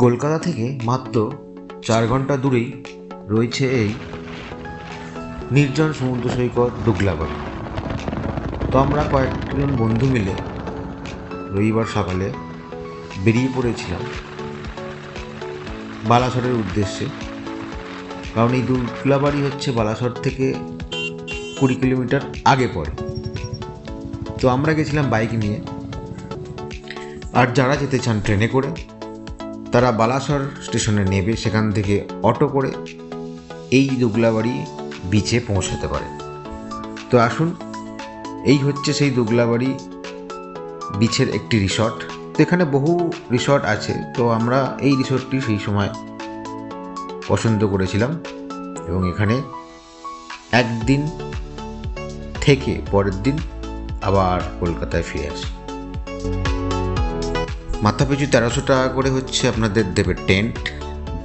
কলকাতা থেকে মাত্র 4 ঘন্টা দূরেই রয়েছে এই নির্জন সমুদ্র সৈকত দুগলাবাড়ি। তো আমরা কয়েকজন বন্ধু মিলে রবিবার সকালে বেরিয়ে পড়েছিলাম বালাসরের উদ্দেশ্যে। কারণ এই দুগলাবাড়ি হচ্ছে বালাসর থেকে 20 কিলোমিটার আগে পড়ে। তো আমরা গেছিলাম বাইক নিয়ে, আর যারা যেতে চান ট্রেনে করে তারা বালাসর স্টেশনে নেবে, সেখান থেকে অটো করে এই দুগলাবাড়ি বিচে পৌঁছাতে পারে। তো আসুন, এই হচ্ছে সেই দুগলাবাড়ি বিচের একটি রিসর্ট। তো এখানে বহু রিসর্ট আছে, তো আমরা এই রিসর্টটি সেই সময় পছন্দ করেছিলাম এবং এখানে একদিন থেকে পরের দিন আবার কলকাতায় ফিরে আসি। মাথাপিছু 1300 টাকা করে হচ্ছে আপনাদের দেবে টেন্ট,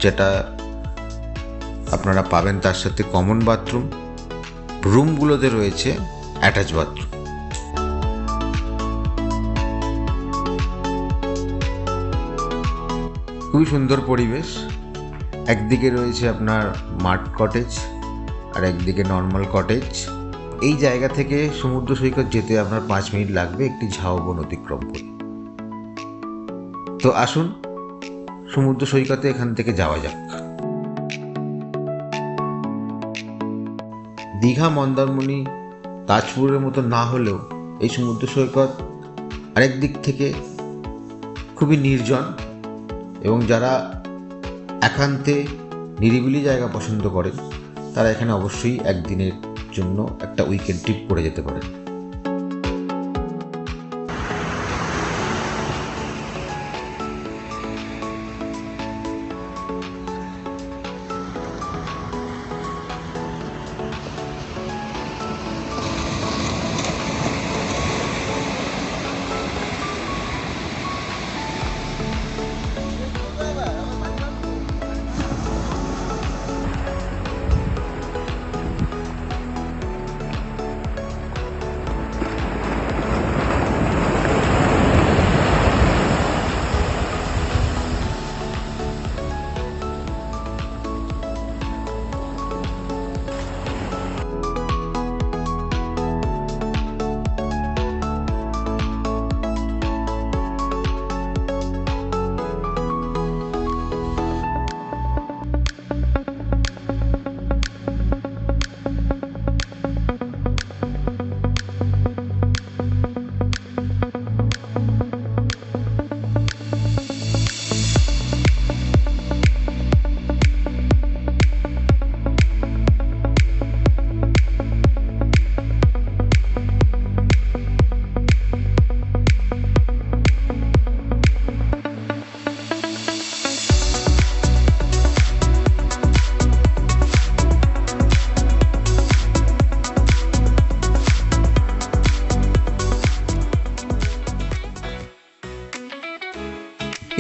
যেটা আপনারা পাবেন। তার সাথে কমন বাথরুম, রুমগুলোতে রয়েছে অ্যাটাচ বাথরুম। খুবই সুন্দর পরিবেশ। একদিকে রয়েছে আপনার মাড কটেজ আর একদিকে নর্মাল কটেজ। এই জায়গা থেকে সমুদ্র সৈকত যেতে আপনার 5 মিনিট লাগবে একটি ঝাউবন অতিক্রম করে। তো আসুন সমুদ্র সৈকতে এখান থেকে যাওয়া যাক। দীঘা, মন্দারমণি, তাজপুরের মতো না হলেও এই সমুদ্র সৈকত আরেক দিক থেকে খুবই নির্জন, এবং যারা একান্তে নিরিবিলি জায়গা পছন্দ করেন তারা এখানে অবশ্যই একদিনের জন্য একটা উইকেন্ড ট্রিপ করে যেতে পারেন।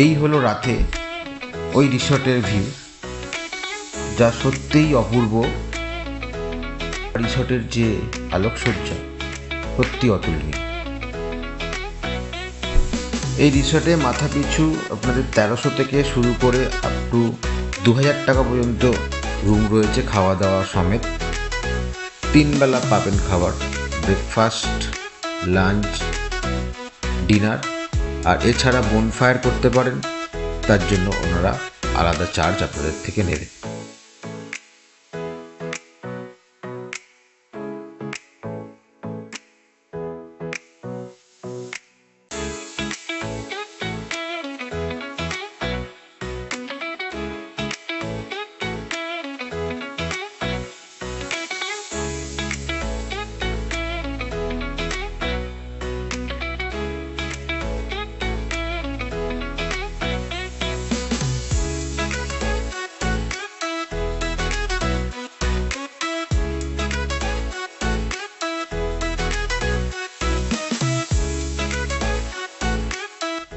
এই হলো রাতে ওই রিসর্টের ভিউ, যা সত্যিই অপূর্ব। রিসর্টের যে আলোকসজ্জা সত্যি অতুলনীয়। এই রিসর্টে মাথাপিছু আপনাদের 1300 থেকে শুরু করে আপ টু 2000 টাকা পর্যন্ত রুম রয়েছে, খাওয়া দাওয়া সমেত। 3 বেলা পাবেন খাবার, ব্রেকফাস্ট, লাঞ্চ, ডিনার। আর এছাড়া বনফায়ার করতে পারেন, তার জন্য ওনারা আলাদা চার্জ আপনাদের থেকে নেবে।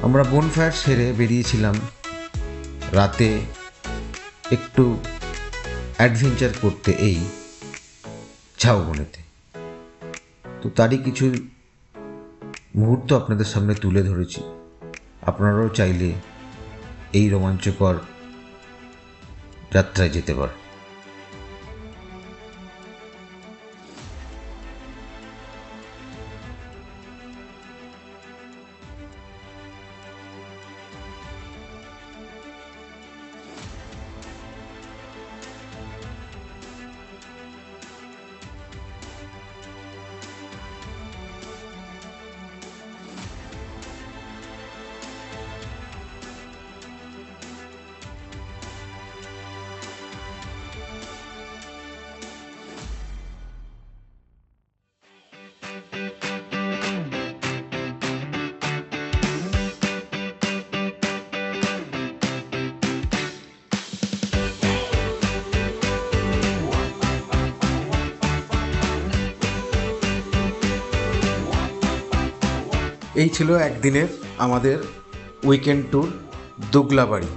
আমরা বনফায়ার সেরে বেরিয়েছিলাম রাতে একটু অ্যাডভেঞ্চার করতে এই ঝাউবনেতে। তো তারই কিছু মুহূর্ত আপনাদের সামনে তুলে ধরেছি। আপনারাও চাইলে এই রোমাঞ্চকর যাত্রায় যেতে পারে। এই ছিল একদিনের আমাদের উইকেন্ড ট্যুর দুগলাবাড়ি,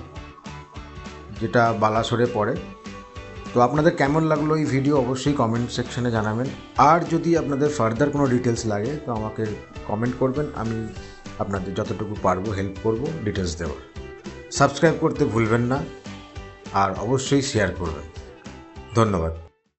যেটা বালাসোরে পড়ে। তো আপনাদের কেমন লাগলো এই ভিডিও অবশ্যই কমেন্ট সেকশনে জানাবেন। আর যদি আপনাদের ফার্দার কোনো ডিটেলস লাগে তো আমাকে কমেন্ট করবেন, আমি আপনাদের যতটুকু পারবো হেল্প করব ডিটেলস দেওয়ার। সাবস্ক্রাইব করতে ভুলবেন না, আর অবশ্যই শেয়ার করবেন। ধন্যবাদ।